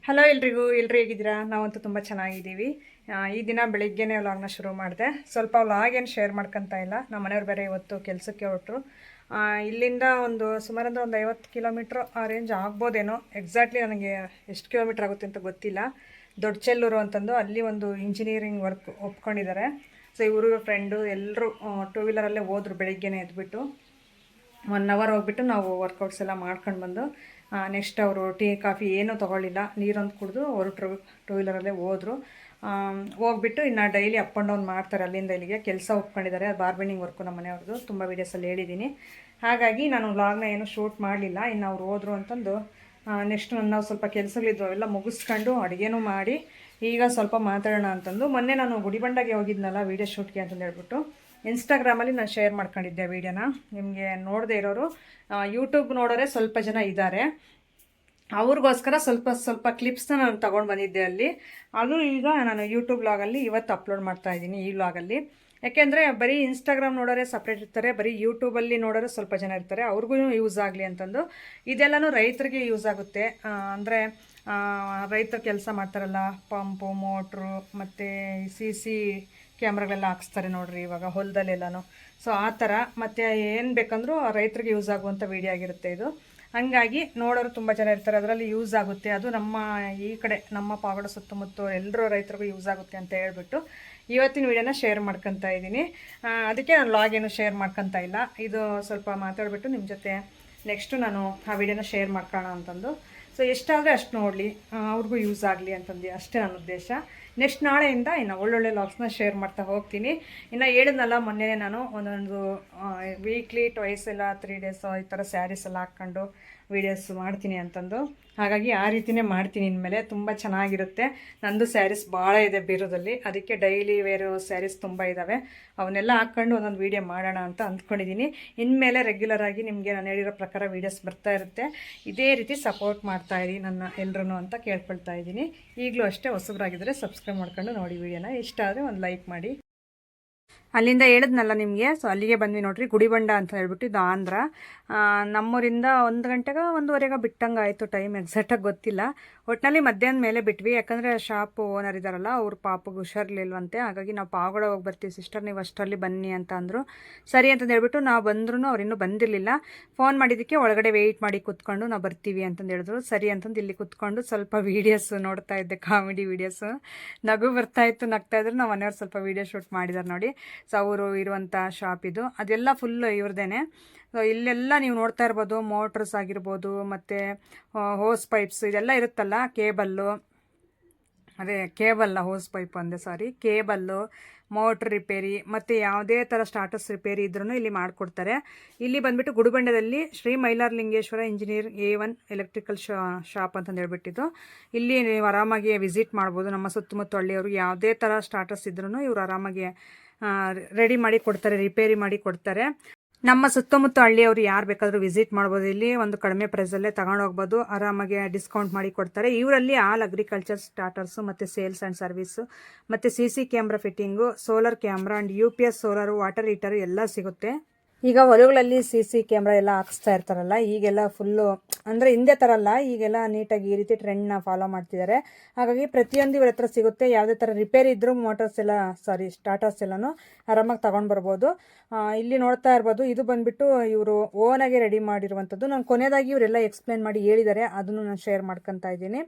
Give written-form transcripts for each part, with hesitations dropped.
Hello ಎಲ್ರಿಗೂ ಹೇಗಿದ್ದೀರಾ? ನಾವಂತೂ ತುಂಬ ಚೆನ್ನಾಗಿದ್ದೀವಿ. ಈ ದಿನ ಬೆಳಿಗ್ಗೆನೇ ವ್ಲಾಗ್ನ ಶುರು ಮಾಡಿದೆ. ಸ್ವಲ್ಪ ವ್ಲಾಗ್ ಏನು ಶೇರ್ ಮಾಡ್ಕೊತಾ ಇಲ್ಲ. ನಮ್ಮ ಮನೆಯವ್ರು ಬೇರೆ ಇವತ್ತು ಕೆಲಸಕ್ಕೆ ಹೊರಟರು. ಇಲ್ಲಿಂದ ಸುಮಾರು ಅಂದರೆ ಒಂದು 50 ಕಿಲೋಮೀಟ್ರ್ ಆ ರೇಂಜ್ ಆಗ್ಬೋದೇನೋ. ಎಕ್ಸಾಕ್ಟ್ಲಿ ನನಗೆ ಎಷ್ಟು ಕಿಲೋಮೀಟ್ರ್ ಆಗುತ್ತೆ ಅಂತ ಗೊತ್ತಿಲ್ಲ. ದೊಡ್ಡಚೆಲ್ಲೂರು ಅಂತಂದು ಅಲ್ಲಿ ಒಂದು ಇಂಜಿನಿಯರಿಂಗ್ ವರ್ಕ್ ಒಪ್ಕೊಂಡಿದ್ದಾರೆ. ಸೊ ಇವರು ಫ್ರೆಂಡು ಎಲ್ಲರೂ ಟೂ ವೀಲರಲ್ಲೇ ಹೋದ್ರು ಬೆಳಿಗ್ಗೆನೇ ಎದ್ಬಿಟ್ಟು. 1 ಅವರ್ ಹೋಗ್ಬಿಟ್ಟು ನಾವು ವರ್ಕೌಟ್ಸ್ ಎಲ್ಲ ಮಾಡ್ಕೊಂಡು ಬಂದು ನೆಕ್ಸ್ಟ್ ಅವರು ಟೀ ಕಾಫಿ ಏನೂ ತೊಗೊಳ್ಳಿಲ್ಲ, ನೀರೊಂದು ಕುಡಿದು ಹೊರಟ್ರು. ಟೂ ವೀಲರಲ್ಲೇ ಹೋದರು. ಹೋಗ್ಬಿಟ್ಟು ಇನ್ನು ಡೈಲಿ ಅಪ್ ಆ್ಯಂಡ್ ಡೌನ್ ಮಾಡ್ತಾರೆ ಅಲ್ಲಿಂದ ಇಲ್ಲಿಗೆ. ಕೆಲಸ ಒಪ್ಕೊಂಡಿದ್ದಾರೆ, ಬಾರ್ಬೆಂಡಿಂಗ್ ವರ್ಕು ನಮ್ಮ ಮನೆಯವ್ರದ್ದು. ತುಂಬ ವೀಡಿಯೋಸಲ್ಲಿ ಹೇಳಿದ್ದೀನಿ. ಹಾಗಾಗಿ ನಾನು ವ್ಲಾಗ್ನ ಏನೂ ಶೂಟ್ ಮಾಡಲಿಲ್ಲ. ಇನ್ನು ಅವ್ರು ಹೋದರು ಅಂತಂದು ನೆಕ್ಸ್ಟ್ ನಾವು ಸ್ವಲ್ಪ ಕೆಲಸಗಳಿದ್ವು ಅವೆಲ್ಲ ಮುಗಿಸ್ಕೊಂಡು ಅಡುಗೆನೂ ಮಾಡಿ ಈಗ ಸ್ವಲ್ಪ ಮಾತಾಡೋಣ ಅಂತಂದು. ಮೊನ್ನೆ ನಾನು ಗುಡಿಬಂಡಗೆ ಹೋಗಿದ್ನಲ್ಲ ವೀಡಿಯೋ ಶೂಟ್ಗೆ ಅಂತಂದು ಹೇಳ್ಬಿಟ್ಟು ಇನ್ಸ್ಟಾಗ್ರಾಮಲ್ಲಿ ನಾನು ಶೇರ್ ಮಾಡ್ಕೊಂಡಿದ್ದೆ ವೀಡಿಯೋನ. ನಿಮಗೆ ನೋಡದೇ ಇರೋರು ಯೂಟ್ಯೂಬ್ ನೋಡೋರೆ ಸ್ವಲ್ಪ ಜನ ಇದ್ದಾರೆ. ಅವ್ರಿಗೋಸ್ಕರ ಸ್ವಲ್ಪ ಕ್ಲಿಪ್ಸ್ನ ನಾನು ತೊಗೊಂಡು ಬಂದಿದ್ದೆ ಅಲ್ಲಿ. ಅದು ಈಗ ನಾನು ಯೂಟ್ಯೂಬ್ ವ್ಲಾಗಲ್ಲಿ ಇವತ್ತು ಅಪ್ಲೋಡ್ ಮಾಡ್ತಾಯಿದ್ದೀನಿ, ಈ ವ್ಲಾಗಲ್ಲಿ. ಯಾಕೆಂದರೆ ಬರೀ ಇನ್ಸ್ಟಾಗ್ರಾಮ್ ನೋಡೋರೆ ಸಪ್ರೇಟ್ ಇರ್ತಾರೆ, ಬರೀ ಯೂಟ್ಯೂಬಲ್ಲಿ ನೋಡೋರೆ ಸ್ವಲ್ಪ ಜನ ಇರ್ತಾರೆ. ಅವ್ರಿಗೂ ಯೂಸ್ ಆಗಲಿ ಅಂತಂದು ಇದೆಲ್ಲನೂ ರೈತರಿಗೆ ಯೂಸ್ ಆಗುತ್ತೆ. ಅಂದರೆ ರೈತರು ಕೆಲಸ ಮಾಡ್ತಾರಲ್ಲ, ಪಂಪು, ಮೋಟ್ರು ಮತ್ತು ಸಿ ಕ್ಯಾಮ್ರಾಗಳೆಲ್ಲ ಹಾಕ್ಸ್ತಾರೆ ನೋಡ್ರಿ ಇವಾಗ ಹೊಲದಲ್ಲೆಲ್ಲನೂ. ಸೊ ಆ ಥರ ಮತ್ತು ಏನು ಬೇಕಂದ್ರೂ ರೈತರಿಗೆ ಯೂಸ್ ಆಗುವಂಥ ವೀಡಿಯೋ ಆಗಿರುತ್ತೆ ಇದು. ಹಾಗಾಗಿ ನೋಡೋರು ತುಂಬ ಜನ ಇರ್ತಾರೆ, ಅದರಲ್ಲಿ ಯೂಸ್ ಆಗುತ್ತೆ. ಅದು ನಮ್ಮ ಈ ಕಡೆ ನಮ್ಮ ಪಾವಗಡ ಸುತ್ತಮುತ್ತ ಎಲ್ಲರೂ ರೈತರಿಗೂ ಯೂಸ್ ಆಗುತ್ತೆ ಅಂತ ಹೇಳ್ಬಿಟ್ಟು ಇವತ್ತಿನ ವೀಡಿಯೋನ ಶೇರ್ ಮಾಡ್ಕೊತಾ ಇದ್ದೀನಿ. ಅದಕ್ಕೆ ನಾನು ವ್ಲಾಗ್ ಏನು ಶೇರ್ ಮಾಡ್ಕೊತಾ ಇಲ್ಲ. ಇದು ಸ್ವಲ್ಪ ಮಾತಾಡಿಬಿಟ್ಟು ನಿಮ್ಮ ಜೊತೆ ನೆಕ್ಸ್ಟು ನಾನು ಆ ವಿಡಿಯೋನ ಶೇರ್ ಮಾಡ್ಕೊಳ್ಳೋಣ ಅಂತಂದು. ಸೊ ಎಷ್ಟಾದರೆ ಅಷ್ಟು ನೋಡಲಿ, ಅವ್ರಿಗೂ ಯೂಸ್ ಆಗಲಿ ಅಂತಂದು ಅಷ್ಟೇ ನನ್ನ ಉದ್ದೇಶ. ನೆಕ್ಸ್ಟ್ ನಾಳೆಯಿಂದ ಇನ್ನು ಒಳ್ಳೊಳ್ಳೆ ವ್ಲಾಗ್ಸ್ನ ಶೇರ್ ಮಾಡ್ತಾ ಹೋಗ್ತೀನಿ. ಇನ್ನು ಹೇಳಿದ್ನಲ್ಲ ಮೊನ್ನೆ ನಾನು ಒಂದೊಂದು ವೀಕ್ಲಿ ಟ್ವೈಸ್ ಎಲ್ಲ 3 ಡೇಸು ಈ ಥರ ಸ್ಯಾರೀಸ್ ಎಲ್ಲ ಹಾಕ್ಕೊಂಡು ವೀಡಿಯೋಸ್ ಮಾಡ್ತೀನಿ ಅಂತಂದು. ಹಾಗಾಗಿ ಆ ರೀತಿಯೇ ಮಾಡ್ತೀನಿ ಇನ್ಮೇಲೆ. ತುಂಬ ಚೆನ್ನಾಗಿರುತ್ತೆ. ನಂದು ಸ್ಯಾರೀಸ್ ಭಾಳ ಇದೆ ಬೀರೋದಲ್ಲಿ, ಅದಕ್ಕೆ ಡೈಲಿ ವೇರು ಸ್ಯಾರೀಸ್ ತುಂಬ ಇದ್ದಾವೆ. ಅವನ್ನೆಲ್ಲ ಹಾಕ್ಕೊಂಡು ಒಂದೊಂದು ವೀಡಿಯೋ ಮಾಡೋಣ ಅಂತ ಅಂದ್ಕೊಂಡಿದ್ದೀನಿ. ಇನ್ಮೇಲೆ ರೆಗ್ಯುಲರಾಗಿ ನಿಮಗೆ ನಾನು ಹೇಳಿರೋ ಪ್ರಕಾರ ವೀಡಿಯೋಸ್ ಬರ್ತಾ ಇರುತ್ತೆ. ಇದೇ ರೀತಿ ಸಪೋರ್ಟ್ ಮಾಡ್ತಾಯಿರಿ ನನ್ನ ಎಲ್ಲರೂ ಅಂತ ಕೇಳ್ಕೊಳ್ತಾ ಇದ್ದೀನಿ. ಈಗಲೂ ಅಷ್ಟೇ ಹೊಸಬರಾಗಿದ್ದರೆ ಸಬ್ಸ್ಕ್ರೈಬ್ ಮಾಡ್ಕೊಂಡು ನೋಡಿ ವೀಡಿಯೋನ. ಇಷ್ಟ ಆದರೆ ಒಂದು ಲೈಕ್ ಮಾಡಿ. ಅಲ್ಲಿಂದ ಹೇಳಿದ್ನಲ್ಲ ನಿಮಗೆ. ಸೊ ಅಲ್ಲಿಗೆ ಬಂದ್ವಿ ನೋಡ್ರಿ, ಗುಡಿಬಂಡ ಅಂತ ಹೇಳ್ಬಿಟ್ಟು. ಇದು ಆಂಧ್ರ. ನಮ್ಮೂರಿಂದ 1 ಗಂಟೆಗೆ 1:15 ಬಿಟ್ಟಂಗೆ ಆಯಿತು. ಟೈಮ್ ಎಕ್ಸಾಕ್ಟಾಗಿ ಗೊತ್ತಿಲ್ಲ. ಒಟ್ಟಿನಲ್ಲಿ ಮಧ್ಯಾಹ್ನ ಮೇಲೆ ಬಿಟ್ವಿ. ಯಾಕಂದರೆ ಶಾಪ್ ಓನರ್ ಇದ್ದಾರಲ್ಲ, ಅವ್ರ ಪಾಪಗೆ ಹುಷಾರಿರ್ಲಿಲ್ವಂತೆ. ಹಾಗಾಗಿ ನಾವು ಪಾವಗಡ ಹೋಗಿ ಬರ್ತೀವಿ ಸಿಸ್ಟರ್, ನೀವು ಅಷ್ಟರಲ್ಲಿ ಬನ್ನಿ ಅಂತ ಅಂದರು. ಸರಿ ಅಂತಂದು ಹೇಳ್ಬಿಟ್ಟು ನಾವು ಬಂದ್ರೂ ಅವ್ರು ಇನ್ನೂ ಬಂದಿರಲಿಲ್ಲ. ಫೋನ್ ಮಾಡಿದ್ದಕ್ಕೆ ಒಳಗಡೆ ವೆಯ್ಟ್ ಮಾಡಿ ಕೂತ್ಕೊಂಡು ನಾವು ಬರ್ತೀವಿ ಅಂತಂದು ಹೇಳಿದ್ರು. ಸರಿ ಅಂತಂದು ಇಲ್ಲಿ ಕೂತ್ಕೊಂಡು ಸ್ವಲ್ಪ ವೀಡಿಯೋಸ್ ನೋಡ್ತಾ ಇದ್ದೆ, ಕಾಮಿಡಿ ವೀಡಿಯೋಸು. ನಗು ಬರ್ತಾಯಿತ್ತು, ನಗ್ತಾಯಿದ್ರು. ನಾವು ಮನೆಯವ್ರು ಸ್ವಲ್ಪ ವೀಡಿಯೋ ಶೂಟ್ ಮಾಡಿದ್ದಾರೆ ನೋಡಿ. ಸೊ ಅವರು ಇರುವಂಥ ಶಾಪ್ ಇದು. ಅದೆಲ್ಲ ಫುಲ್ಲು ಇವ್ರದ್ದೇನೆ. ಸೊ ಇಲ್ಲೆಲ್ಲ ನೀವು ನೋಡ್ತಾ ಇರ್ಬೋದು, ಮೋಟ್ರಸ್ ಆಗಿರ್ಬೋದು, ಮತ್ತು ಹೋಸ್ ಪೈಪ್ಸ್ ಇದೆಲ್ಲ ಇರುತ್ತಲ್ಲ, ಕೇಬಲ್ಲು, ಅದೇ ಕೇಬಲ್ಲ, ಹೋಸ್ ಪೈಪ್ ಅಂದೆ ಸಾರಿ, ಕೇಬಲ್ಲು, ಮೋಟ್ರ್ ರಿಪೇರಿ ಮತ್ತು ಯಾವುದೇ ಥರ ಸ್ಟಾರ್ಟರ್ಸ್ ರಿಪೇರಿ ಇದ್ರೂ ಇಲ್ಲಿ ಮಾಡಿಕೊಡ್ತಾರೆ. ಇಲ್ಲಿ ಬಂದುಬಿಟ್ಟು ಗುಡಿಬಂಡದಲ್ಲಿ Shri Mylaralingeshwara engineer A1 electrical shop ಅಂತಂದು ಹೇಳ್ಬಿಟ್ಟಿದ್ದು. ಇಲ್ಲಿ ನೀವು ಆರಾಮಾಗಿ ವಿಸಿಟ್ ಮಾಡ್ಬೋದು. ನಮ್ಮ ಸುತ್ತಮುತ್ತ ಹಳ್ಳಿಯವ್ರಿಗೆ ಯಾವುದೇ ಥರ ಸ್ಟಾರ್ಟರ್ಸ್ ಇದ್ರೂ ಇವರು ಆರಾಮಾಗಿ ರೆಡಿ ಮಾಡಿ ಕೊಡ್ತಾರೆ, ರಿಪೇರಿ ಮಾಡಿ ಕೊಡ್ತಾರೆ. ನಮ್ಮ ಸುತ್ತಮುತ್ತ ಹಳ್ಳಿಯವರು ಯಾರು ಬೇಕಾದರೂ ವಿಸಿಟ್ ಮಾಡ್ಬೋದು. ಇಲ್ಲಿ ಒಂದು ಕಡಿಮೆ ಪ್ರೈಸಲ್ಲೇ ತಗೊಂಡೋಗ್ಬೋದು, ಆರಾಮಾಗಿ ಡಿಸ್ಕೌಂಟ್ ಮಾಡಿ ಕೊಡ್ತಾರೆ. ಇವರಲ್ಲಿ ಆಲ್ ಅಗ್ರಿಕಲ್ಚರ್ ಸ್ಟಾರ್ಟರ್ಸು ಮತ್ತು ಸೇಲ್ಸ್ ಆ್ಯಂಡ್ ಸರ್ವಿಸು ಮತ್ತು CC camera fitting, solar camera and UPS solar, water heater ಎಲ್ಲ ಸಿಗುತ್ತೆ. ಈಗ ಹೊಲಗಳಲ್ಲಿ CC ಕ್ಯಾಮ್ರಾ ಎಲ್ಲ ಹಾಕಿಸ್ತಾ ಇರ್ತಾರಲ್ಲ, ಈಗೆಲ್ಲ ಫುಲ್ಲು ಅಂದರೆ ಹಿಂದೆ ಥರ ಅಲ್ಲ, ಈಗೆಲ್ಲ ನೀಟಾಗಿ ಈ ರೀತಿ ಟ್ರೆಂಡ್ನ ಫಾಲೋ ಮಾಡ್ತಿದ್ದಾರೆ. ಹಾಗಾಗಿ ಪ್ರತಿಯೊಂದು ಇವ್ರ ಹತ್ರ ಸಿಗುತ್ತೆ. ಯಾವುದೇ ಥರ ರಿಪೇರಿ ಇದ್ದರೂ ಸ್ಟಾರ್ಟರ್ಸ್ ಎಲ್ಲನೂ ಆರಾಮಾಗಿ ತೊಗೊಂಡು ಬರ್ಬೋದು. ಇಲ್ಲಿ ನೋಡ್ತಾ ಇರ್ಬೋದು, ಇದು ಬಂದುಬಿಟ್ಟು ಇವರು ಓನಾಗೆ ರೆಡಿ ಮಾಡಿರುವಂಥದ್ದು. ನಾನು ಕೊನೆಯದಾಗಿ ಇವರೆಲ್ಲ ಎಕ್ಸ್ಪ್ಲೇನ್ ಮಾಡಿ ಹೇಳಿದ್ದಾರೆ, ಅದನ್ನು ನಾನು ಶೇರ್ ಮಾಡ್ಕೊತಾ ಇದ್ದೀನಿ.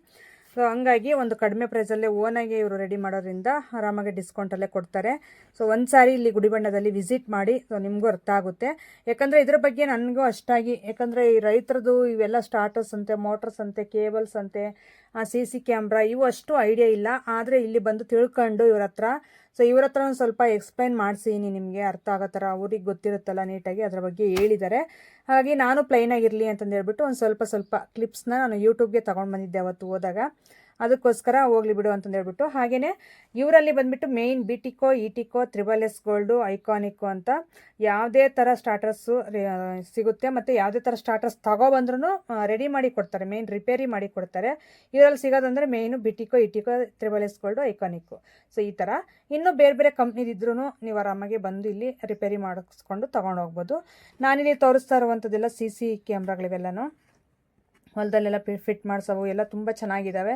ಸೊ ಹಂಗಾಗಿ ಒಂದು ಕಡಿಮೆ ಪ್ರೈಸಲ್ಲೇ ಓನಾಗೆ ಇವರು ರೆಡಿ ಮಾಡೋದ್ರಿಂದ ಆರಾಮಾಗಿ ಡಿಸ್ಕೌಂಟಲ್ಲೇ ಕೊಡ್ತಾರೆ. ಸೊ ಒಂದು ಸಾರಿ ಇಲ್ಲಿ ಗುಡಿಬಂಡದಲ್ಲಿ ವಿಸಿಟ್ ಮಾಡಿ, ಸೊ ನಿಮಗೂ ಅರ್ಥ ಆಗುತ್ತೆ. ಯಾಕಂದರೆ ಇದ್ರ ಬಗ್ಗೆ ನನಗೂ ಅಷ್ಟಾಗಿ, ಯಾಕಂದರೆ ಈ ರೈತರದ್ದು ಇವೆಲ್ಲ ಸ್ಟಾರ್ಟರ್ಸ್ ಅಂತೆ, ಮೋಟರ್ಸ್ ಅಂತೆ, ಕೇಬಲ್ಸ್ ಅಂತೆ, CC ಕ್ಯಾಮ್ರಾ ಇವು ಅಷ್ಟು ಐಡಿಯಾ ಇಲ್ಲ. ಆದರೆ ಇಲ್ಲಿ ಬಂದು ತಿಳ್ಕೊಂಡು ಇವ್ರ ಹತ್ರ, ಸೊ ಇವ್ರ ಹತ್ರ ಒಂದು ಸ್ವಲ್ಪ ಎಕ್ಸ್ಪ್ಲೈನ್ ಮಾಡಿಸೀನಿ, ನಿಮಗೆ ಅರ್ಥ ಆಗೋ ಥರ. ಅವ್ರಿಗೆ ಗೊತ್ತಿರುತ್ತಲ್ಲ ನೀಟಾಗಿ ಅದ್ರ ಬಗ್ಗೆ ಹೇಳಿದ್ದಾರೆ. ಹಾಗಾಗಿ ನಾನು ಪ್ಲೈನಾಗಿರಲಿ ಅಂತಂದು ಹೇಳ್ಬಿಟ್ಟು ಒಂದು ಸ್ವಲ್ಪ ಕ್ಲಿಪ್ಸ್ನ ನಾನು ಯೂಟ್ಯೂಬ್ಗೆ ತೊಗೊಂಡು ಬಂದಿದ್ದೆ ಅವತ್ತು ಹೋದಾಗ. ಅದಕ್ಕೋಸ್ಕರ ಹೋಗ್ಲಿ ಬಿಡು ಅಂತಂದು ಹೇಳ್ಬಿಟ್ಟು. ಹಾಗೆಯೇ ಇವರಲ್ಲಿ ಬಂದುಬಿಟ್ಟು ಮೇಯ್ನ್ ಬಿಟಿಕೋ, ಇಟಿಕೋ, SSS ಗೋಲ್ಡು, ಐಕಾನಿಕ್ಕು ಅಂತ ಯಾವುದೇ ಥರ ಸ್ಟಾರ್ಟರ್ಸು ಸಿಗುತ್ತೆ. ಮತ್ತು ಯಾವುದೇ ಥರ ಸ್ಟಾರ್ಟರ್ಸ್ ತಗೊಬಂದ್ರೂ ರೆಡಿ ಮಾಡಿ ಕೊಡ್ತಾರೆ, ಮೇಯ್ನ್ ರಿಪೇರಿ ಮಾಡಿ ಕೊಡ್ತಾರೆ. ಇವರಲ್ಲಿ ಸಿಗೋದಂದರೆ ಮೇಯ್ನು ಬಿಟಿಕೋ, ಇಟಿಕೋ, SSS ಗೋಲ್ಡು, ಐಕಾನಿಕ್ಕು. ಸೊ ಈ ಥರ ಇನ್ನೂ ಬೇರೆ ಕಂಪ್ನಿದಿದ್ರೂ ನೀವು ಆರಾಮಾಗಿ ಬಂದು ಇಲ್ಲಿ ರಿಪೇರಿ ಮಾಡಿಸ್ಕೊಂಡು ತೊಗೊಂಡು ಹೋಗ್ಬೋದು. ನಾನಿಲ್ಲಿ ತೋರಿಸ್ತಾ ಇರುವಂಥದ್ದೆಲ್ಲ CC ಕ್ಯಾಮ್ರಾಗಳಿವೆಲ್ಲನೂ. ಹೊಲದಲ್ಲೆಲ್ಲ ಫಿಟ್ ಮಾಡಿಸೋವು ಎಲ್ಲ ತುಂಬ ಚೆನ್ನಾಗಿದ್ದಾವೆ.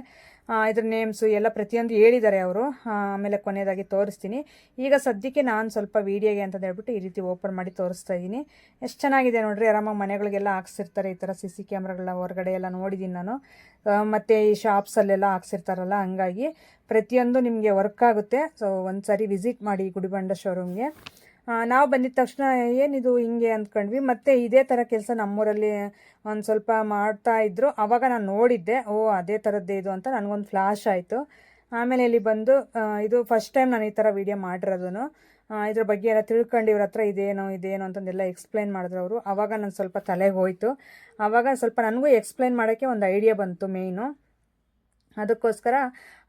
ಇದ್ರ ನೇಮ್ಸು ಎಲ್ಲ ಪ್ರತಿಯೊಂದು ಹೇಳಿದ್ದಾರೆ ಅವರು. ಆಮೇಲೆ ಕೊನೆಯದಾಗಿ ತೋರಿಸ್ತೀನಿ. ಈಗ ಸದ್ಯಕ್ಕೆ ನಾನು ಸ್ವಲ್ಪ ವೀಡಿಯೋಗೆ ಅಂತಂದು ಹೇಳ್ಬಿಟ್ಟು ಈ ರೀತಿ ಓಪನ್ ಮಾಡಿ ತೋರಿಸ್ತಾ ಇದ್ದೀನಿ. ಎಷ್ಟು ಚೆನ್ನಾಗಿದೆ ನೋಡಿರಿ. ಆರಾಮಾಗಿ ಮನೆಗಳಿಗೆಲ್ಲ ಹಾಕ್ಸಿರ್ತಾರೆ ಈ ಥರ CC ಕ್ಯಾಮ್ರಾಗಳನ್ನ. ಹೊರಗಡೆ ಎಲ್ಲ ನೋಡಿದ್ದೀನಿ ನಾನು. ಮತ್ತು ಈ ಶಾಪ್ಸಲ್ಲೆಲ್ಲ ಹಾಕ್ಸಿರ್ತಾರಲ್ಲ, ಹಂಗಾಗಿ ಪ್ರತಿಯೊಂದು ನಿಮಗೆ ವರ್ಕ್ ಆಗುತ್ತೆ. ಸೊ ಒಂದು ಸಾರಿ ವಿಸಿಟ್ ಮಾಡಿ ಗುಡಿಬಂಡ ಶೋರೂಮ್ಗೆ. ನಾವು ಬಂದಿದ್ದ ತಕ್ಷಣ ಏನಿದು ಹಿಂಗೆ ಅಂದ್ಕೊಂಡ್ವಿ. ಮತ್ತು ಇದೇ ಥರ ಕೆಲಸ ನಮ್ಮೂರಲ್ಲಿ ಒಂದು ಸ್ವಲ್ಪ ಮಾಡ್ತಾಯಿದ್ರು. ಆವಾಗ ನಾನು ನೋಡಿದ್ದೆ, ಓ ಅದೇ ಥರದ್ದೇ ಇದು ಅಂತ ನನಗೊಂದು ಫ್ಲಾಶ್ ಆಯಿತು. ಆಮೇಲೆ ಇಲ್ಲಿ ಬಂದು ಇದು ಫಸ್ಟ್ ಟೈಮ್ ನಾನು ಈ ಥರ ವೀಡಿಯೋ ಮಾಡಿರೋದು. ಇದ್ರ ಬಗ್ಗೆ ಎಲ್ಲ ತಿಳ್ಕೊಂಡು ಇವ್ರ ಹತ್ರ ಇದೇನೋ ಅಂತಂದೆಲ್ಲ ಎಕ್ಸ್ಪ್ಲೈನ್ ಮಾಡಿದ್ರು ಅವರು. ಆವಾಗ ನಾನು ಸ್ವಲ್ಪ ತಲೆಗೆ ಹೋಯಿತು. ಆವಾಗ ಸ್ವಲ್ಪ ನನಗೂ ಎಕ್ಸ್ಪ್ಲೈನ್ ಮಾಡೋಕ್ಕೆ ಒಂದು ಐಡಿಯಾ ಬಂತು ಮೇಯ್ನು. ಅದಕ್ಕೋಸ್ಕರ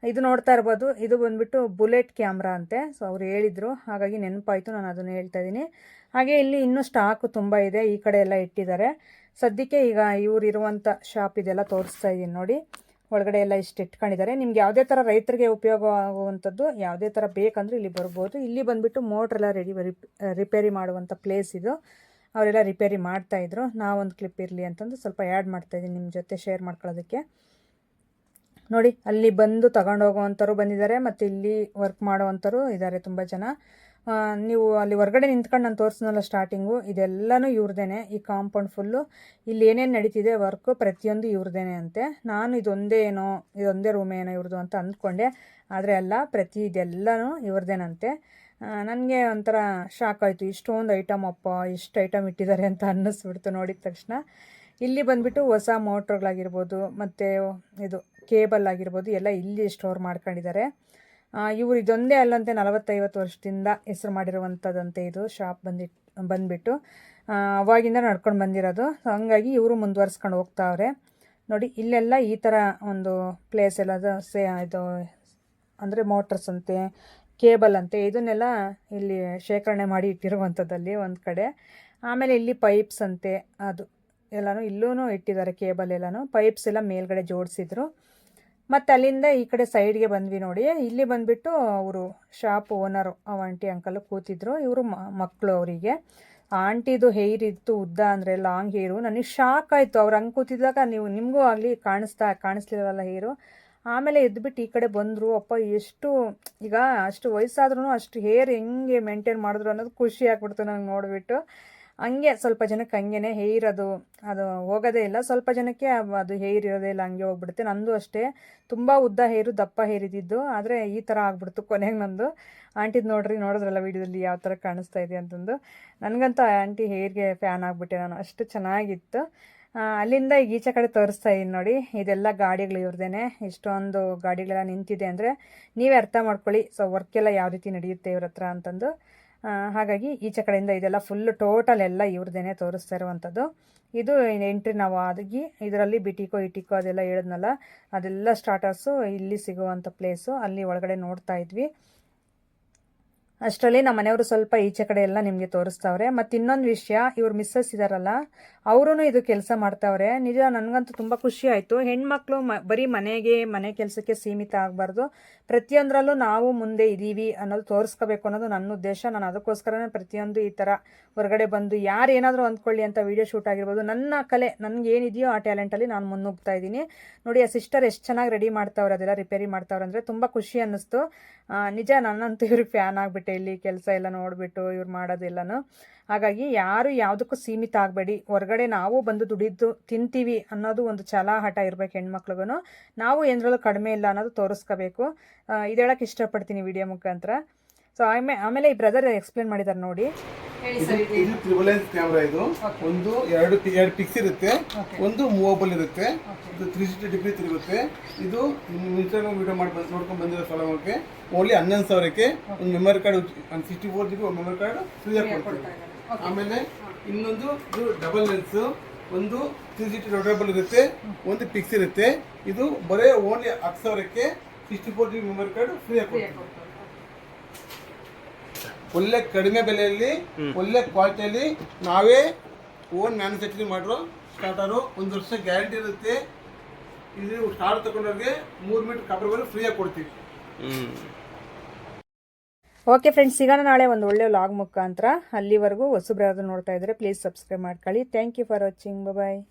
ಇದು ನೋಡ್ತಾ ಇರ್ಬೋದು. ಇದು ಬಂದುಬಿಟ್ಟು ಬುಲೆಟ್ ಕ್ಯಾಮ್ರಾ ಅಂತೆ. ಸೊ ಅವ್ರು ಹೇಳಿದರು, ಹಾಗಾಗಿ ನೆನಪಾಯಿತು, ನಾನು ಅದನ್ನು ಹೇಳ್ತಾ ಇದ್ದೀನಿ. ಹಾಗೆ ಇಲ್ಲಿ ಇನ್ನೂ ಸ್ಟಾಕು ತುಂಬ ಇದೆ, ಈ ಕಡೆ ಎಲ್ಲ ಇಟ್ಟಿದ್ದಾರೆ. ಸದ್ಯಕ್ಕೆ ಈಗ ಇವ್ರು ಇರುವಂಥ ಶಾಪ್ ಇದೆಲ್ಲ ತೋರಿಸ್ತಾ ಇದ್ದೀನಿ ನೋಡಿ. ಒಳಗಡೆ ಎಲ್ಲ ಇಷ್ಟು ಇಟ್ಕೊಂಡಿದ್ದಾರೆ. ನಿಮ್ಗೆ ಯಾವುದೇ ಥರ ರೈತರಿಗೆ ಉಪಯೋಗ ಆಗುವಂಥದ್ದು ಯಾವುದೇ ಥರ ಬೇಕಂದ್ರೆ ಇಲ್ಲಿ ಬರ್ಬೋದು. ಇಲ್ಲಿ ಬಂದುಬಿಟ್ಟು ಮೋಟ್ರೆಲ್ಲ ರಿಪೇರಿ ಮಾಡುವಂಥ ಪ್ಲೇಸ್ ಇದು. ಅವರೆಲ್ಲ ರಿಪೇರಿ ಮಾಡ್ತಾಯಿದ್ರು. ನಾವೊಂದು ಕ್ಲಿಪ್ ಇರಲಿ ಅಂತಂದು ಸ್ವಲ್ಪ ಆ್ಯಡ್ ಮಾಡ್ತಾಯಿದ್ದೀನಿ ನಿಮ್ಮ ಜೊತೆ ಶೇರ್ ಮಾಡ್ಕೊಳ್ಳೋದಕ್ಕೆ. ನೋಡಿ, ಅಲ್ಲಿ ಬಂದು ತಗೊಂಡು ಹೋಗೋವಂಥವ್ರು ಬಂದಿದ್ದಾರೆ, ಮತ್ತು ಇಲ್ಲಿ ವರ್ಕ್ ಮಾಡೋವಂಥವ್ರು ಇದ್ದಾರೆ ತುಂಬ ಜನ. ನೀವು ಅಲ್ಲಿ ಹೊರಗಡೆ ನಿಂತ್ಕೊಂಡು ನಾನು ತೋರಿಸ್ನಲ್ಲ ಸ್ಟಾರ್ಟಿಂಗು, ಇದೆಲ್ಲನೂ ಇವ್ರದ್ದೇನೆ. ಈ ಕಾಂಪೌಂಡ್ ಫುಲ್ಲು ಇಲ್ಲಿ ಏನೇನು ನಡೀತಿದೆ ವರ್ಕು ಪ್ರತಿಯೊಂದು ಇವ್ರದ್ದೇನೆ ಅಂತೆ. ನಾನು ಇದೊಂದೇ ರೂಮ್ ಏನೋ ಇವ್ರದ್ದು ಅಂತ ಅಂದ್ಕೊಂಡೆ, ಆದರೆ ಅಲ್ಲ, ಇದೆಲ್ಲನೂ ಇವ್ರದ್ದೇನಂತೆ. ನನಗೆ ಒಂಥರ ಶಾಕ್ ಆಯಿತು. ಇಷ್ಟೊಂದು ಐಟಮ್ ಅಪ್ಪ, ಇಷ್ಟು ಐಟಮ್ ಇಟ್ಟಿದ್ದಾರೆ ಅಂತ ಅನ್ನಿಸ್ಬಿಡ್ತು ನೋಡಿದ ತಕ್ಷಣ. ಇಲ್ಲಿ ಬಂದುಬಿಟ್ಟು ಹೊಸ ಮೋಟ್ರುಗಳಾಗಿರ್ಬೋದು, ಮತ್ತು ಇದು ಕೇಬಲ್ ಆಗಿರ್ಬೋದು ಎಲ್ಲ ಇಲ್ಲಿ ಸ್ಟೋರ್ ಮಾಡ್ಕೊಂಡಿದ್ದಾರೆ. ಇವರು ಇದೊಂದೇ ಅಲ್ಲಂತೆ 40-50 ವರ್ಷದಿಂದ ಹೆಸರು ಮಾಡಿರುವಂಥದ್ದಂತೆ ಇದು ಶಾಪ್ ಬಂದುಬಿಟ್ಟು ಅವಾಗಿಂದ ನಡ್ಕೊಂಡು ಬಂದಿರೋದು. ಹಂಗಾಗಿ ಇವರು ಮುಂದುವರ್ಸ್ಕೊಂಡು ಹೋಗ್ತಾವ್ರೆ. ನೋಡಿ, ಇಲ್ಲೆಲ್ಲ ಈ ಥರ ಒಂದು ಪ್ಲೇಸ್ ಎಲ್ಲ ಇದು ಅಂದರೆ ಮೋಟರ್ಸ್ ಅಂತೆ, ಕೇಬಲ್ ಅಂತೆ, ಇದನ್ನೆಲ್ಲ ಇಲ್ಲಿ ಶೇಖರಣೆ ಮಾಡಿ ಇಟ್ಟಿರುವಂಥದ್ದಲ್ಲಿ ಒಂದು ಕಡೆ. ಆಮೇಲೆ ಇಲ್ಲಿ ಪೈಪ್ಸ್ ಅಂತೆ, ಅದು ಎಲ್ಲನೂ ಇಲ್ಲೂ ಇಟ್ಟಿದ್ದಾರೆ. ಕೇಬಲ್ ಎಲ್ಲನೂ ಪೈಪ್ಸ್ ಎಲ್ಲ ಮೇಲ್ಗಡೆ ಜೋಡಿಸಿದ್ರು. ಮತ್ತು ಅಲ್ಲಿಂದ ಈ ಕಡೆ ಸೈಡ್ಗೆ ಬಂದ್ವಿ ನೋಡಿ. ಇಲ್ಲಿ ಬಂದುಬಿಟ್ಟು ಅವರು ಶಾಪ್ ಓನರು ಆಂಟಿ ಅಂಕಲ್ ಕೂತಿದ್ರು. ಇವರು ಮಕ್ಕಳು ಅವರಿಗೆ. ಆಂಟಿದು ಹೇರ್ ಇತ್ತು, ಉದ್ದ ಅಂದರೆ ಲಾಂಗ್ ಹೇರು. ನನಗೆ ಶಾಕ್ ಆಯಿತು. ಅವ್ರು ಹಂಗೆ ಕೂತಿದ್ದಾಗ ನಿಮಗೂ ಆಗಲಿ ಕಾಣಿಸ್ಲಿಲ್ಲವಲ್ಲ ಹೇರು. ಆಮೇಲೆ ಎದ್ದುಬಿಟ್ಟು ಈ ಕಡೆ ಬಂದರು. ಅಪ್ಪ, ಎಷ್ಟು ಈಗ ಅಷ್ಟು ವಯಸ್ಸಾದ್ರೂ ಅಷ್ಟು ಹೇರ್ ಹೆಂಗೆ ಮೇಂಟೈನ್ ಮಾಡಿದ್ರು ಅನ್ನೋದು ಖುಷಿ ಆಗ್ಬಿಡ್ತು ನಂಗೆ ನೋಡಿಬಿಟ್ಟು. ಹಂಗೆ ಸ್ವಲ್ಪ ಜನಕ್ಕೆ ಹಂಗೆ ಹೇರ್ ಅದು ಹೋಗೋದೇ ಇಲ್ಲ. ಸ್ವಲ್ಪ ಜನಕ್ಕೆ ಅದು ಹೇರ್ ಇರೋದೇ ಇಲ್ಲ, ಹಂಗೆ ಹೋಗ್ಬಿಡುತ್ತೆ. ನಂದು ಅಷ್ಟೇ, ತುಂಬ ಉದ್ದ ಹೇರು, ದಪ್ಪ ಹೇರ್ ಇದ್ದಿದ್ದು. ಆದರೆ ಈ ಥರ ಆಗ್ಬಿಡ್ತು ಕೊನೆಗೆ ನಂದು. ಆಂಟಿದು ನೋಡಿದ್ರಲ್ಲ ವೀಡಿಯೋದಲ್ಲಿ ಯಾವ ಥರ ಕಾಣಿಸ್ತಾ ಇದೆ ಅಂತಂದು. ನನಗಂತೂ ಆಂಟಿ ಹೇರ್ಗೆ ಫ್ಯಾನ್ ಆಗಿಬಿಟ್ಟೆ ನಾನು, ಅಷ್ಟು ಚೆನ್ನಾಗಿತ್ತು. ಅಲ್ಲಿಂದ ಈಗ ಈಚೆ ಕಡೆ ತೋರಿಸ್ತಾ ಇದ್ದೀನಿ ನೋಡಿ. ಇದೆಲ್ಲ ಗಾಡಿಗಳು ಇವ್ರದ್ದೇನೆ. ಇಷ್ಟೊಂದು ಗಾಡಿಗಳೆಲ್ಲ ನಿಂತಿದೆ ಅಂದರೆ ನೀವೇ ಅರ್ಥ ಮಾಡ್ಕೊಳ್ಳಿ. ಸೊ ವರ್ಕೆಲ್ಲ ಯಾವ ರೀತಿ ನಡೆಯುತ್ತೆ ಇವ್ರ ಹತ್ರ ಅಂತಂದು. ಹಾಗಾಗಿ ಈಚೆ ಕಡೆಯಿಂದ ಇದೆಲ್ಲ ಫುಲ್ಲು ಟೋಟಲ್ ಎಲ್ಲ ಇವ್ರದ್ದೇನೆ ತೋರಿಸ್ತಾ ಇರುವಂಥದ್ದು. ಇದು ಎಂಟ್ರಿ ನಾವು ಆಗಿ ಇದರಲ್ಲಿ ಬಿಟಿಕೋ ಇಟಿಕೋ ಅದೆಲ್ಲ ಹೇಳಿದ್ನಲ್ಲ, ಅದೆಲ್ಲ ಸ್ಟಾರ್ಟರ್ಸು ಇಲ್ಲಿ ಸಿಗುವಂಥ ಪ್ಲೇಸು. ಅಲ್ಲಿ ಒಳಗಡೆ ನೋಡ್ತಾ ಇದ್ವಿ. ಅಷ್ಟರಲ್ಲಿ ನಮ್ಮ ಮನೆಯವರು ಸ್ವಲ್ಪ ಈಚೆ ಕಡೆ ಎಲ್ಲ ನಿಮಗೆ ತೋರಿಸ್ತಾವ್ರೆ. ಮತ್ತು ಇನ್ನೊಂದು ವಿಷಯ, ಇವ್ರು ಮಿಸ್ಸಸ್ ಇದ್ದಾರಲ್ಲ, ಅವರೂ ಇದು ಕೆಲಸ ಮಾಡ್ತಾವ್ರೆ. ನಿಜ ನನಗಂತೂ ತುಂಬ ಖುಷಿ ಆಯಿತು. ಹೆಣ್ಮಕ್ಳು ಬರೀ ಮನೆ ಕೆಲಸಕ್ಕೆ ಸೀಮಿತ ಆಗಬಾರ್ದು. ಪ್ರತಿಯೊಂದರಲ್ಲೂ ನಾವು ಮುಂದೆ ಇದ್ದೀವಿ ಅನ್ನೋದು ತೋರಿಸ್ಕೋಬೇಕು ಅನ್ನೋದು ನನ್ನ ಉದ್ದೇಶ. ನಾನು ಅದಕ್ಕೋಸ್ಕರನೇ ಪ್ರತಿಯೊಂದು ಈ ಥರ ಹೊರಗಡೆ ಬಂದು ಯಾರು ಏನಾದರೂ ಅಂದ್ಕೊಳ್ಳಿ ಅಂತ ವೀಡಿಯೋ ಶೂಟ್ ಆಗಿರ್ಬೋದು. ನನ್ನ ಕಲೆ ನನಗೇನಿದೆಯೋ ಆ ಟ್ಯಾಲೆಂಟಲ್ಲಿ ನಾನು ಮುನ್ನುಗ್ತಾ ಇದ್ದೀನಿ. ನೋಡಿ, ಆ ಸಿಸ್ಟರ್ ಎಷ್ಟು ಚೆನ್ನಾಗಿ ರೆಡಿ ಮಾಡ್ತಾವ್ರೆ, ಅದೆಲ್ಲ ರಿಪೇರಿ ಮಾಡ್ತಾವ್ರೆ ಅಂದರೆ ತುಂಬ ಖುಷಿ ಅನ್ನಿಸ್ತು. ನಿಜ ನನ್ನಂತೂ ಇವ್ರಿಗೆ ಫ್ಯಾನ್ ಆಗಿಬಿಟ್ಟೆ ಇಲ್ಲಿ ಕೆಲಸ ಎಲ್ಲ ನೋಡಿಬಿಟ್ಟು ಇವ್ರು ಮಾಡೋದೆಲ್ಲನೂ. ಹಾಗಾಗಿ ಯಾರು ಯಾವುದಕ್ಕೂ ಸೀಮಿತ ಆಗಬೇಡಿ. ಹೊರಗಡೆ ನಾವು ಬಂದು ದುಡಿದು ತಿಂತೀವಿ ಅನ್ನೋದು ಒಂದು ಛಲ ಹಠ ಇರಬೇಕು ಹೆಣ್ಮಕ್ಳಿಗೂ. ನಾವು ಏನರಲ್ಲೂ ಕಡಿಮೆ ಇಲ್ಲ ಅನ್ನೋದು ತೋರಿಸ್ಕೋಬೇಕು. ಇದು ಹೇಳೋಕ್ಕೆ ಇಷ್ಟಪಡ್ತೀನಿ ವಿಡಿಯೋ ಮುಖಾಂತರ. ಸೊ ಆಮೇಲೆ ಈ ಬ್ರದರ್ ಎಕ್ಸ್ಪ್ಲೇನ್ ಮಾಡಿದ್ದಾರೆ ನೋಡಿ. ಇದು ತ್ರಿಬಲ್ ಲೆನ್ಸ್ ಕ್ಯಾಮ್ರಾ. ಇದು ಎರಡು ಪಿಕ್ಸ್ ಇರುತ್ತೆ, ಒಂದು ಮೂವಬಲ್ ಇರುತ್ತೆ. ಇದು 360 ಡಿಗ್ರಿ ತಿರುಗುತ್ತೆ. ಇದು ಇನ್ಸ್ಟಾಗ್ರಾಮ್ ವಿಡಿಯೋ ನೋಡ್ಕೊಂಡು ಬಂದಿರೋ ಫಾಲೋವರ್ಗೆ ಓನ್ಲಿ 11,000ಕ್ಕೆ ಒಂದು ಮೆಮೊರಿ ಕಾರ್ಡ್ 64 GB ಒಂದು ಮೆಮೊರಿ ಕಾರ್ಡ್ ಫ್ರೀಯಾಗಿ ಕೊಡ್ತೀವಿ. ಆಮೇಲೆ ಇನ್ನೊಂದು ಇದು ಡಬಲ್ ಲೆನ್ಸ್, ಒಂದು 360 ರೊಟೇಬಲ್ ಇರುತ್ತೆ, ಒಂದು ಪಿಕ್ಸ್ ಇರುತ್ತೆ. ಇದು ಬರೀ ಓನ್ಲಿ 10,000ಕ್ಕೆ 64 GB ಮೆಮೊರಿ ಕಾರ್ಡ್ ಫ್ರೀಯಾಗಿ ಕೊಡ್ತೀವಿ. ಒಳ್ಳೆ ಕಡಿಮೆ ಬೆಲೆಯಲ್ಲಿ ಒಳ್ಳೆ ಕ್ವಾಲಿಟಿಯಲ್ಲಿ ನಾವೇ ಓನ್ ಮ್ಯಾನುಫ್ಯಾಕ್ಚರಿಂಗ್ ಮಾಡಿರೋ ಸ್ಟಾರ್ಟರು. 1 ವರ್ಷ ಗ್ಯಾರಂಟಿ ಇರುತ್ತೆ. ಇದು ಸ್ಟಾರ್ಟ್ ತಗೊಂಡವ್ರಿಗೆ 3 ಮೀಟರ್ ಕಾಪರ್ ವೈರ್ ಫ್ರೀಯಾಗಿ ಕೊಡ್ತೀವಿ. ಓಕೆ ಫ್ರೆಂಡ್ಸ್, ಸಿಗೋಣ ನಾಳೆ ಒಂದು ಒಳ್ಳೆ ವ್ಲಾಗ್ ಮುಖಾಂತರ. ಅಲ್ಲಿವರೆಗೂ ಹೊಸಬ್ರಾದ್ರು ನೋಡ್ತಾ ಇದ್ರೆ ಪ್ಲೀಸ್ ಸಬ್ಸ್ಕ್ರೈಬ್ ಮಾಡ್ಕೊಳ್ಳಿ. Thank you for watching. Bye.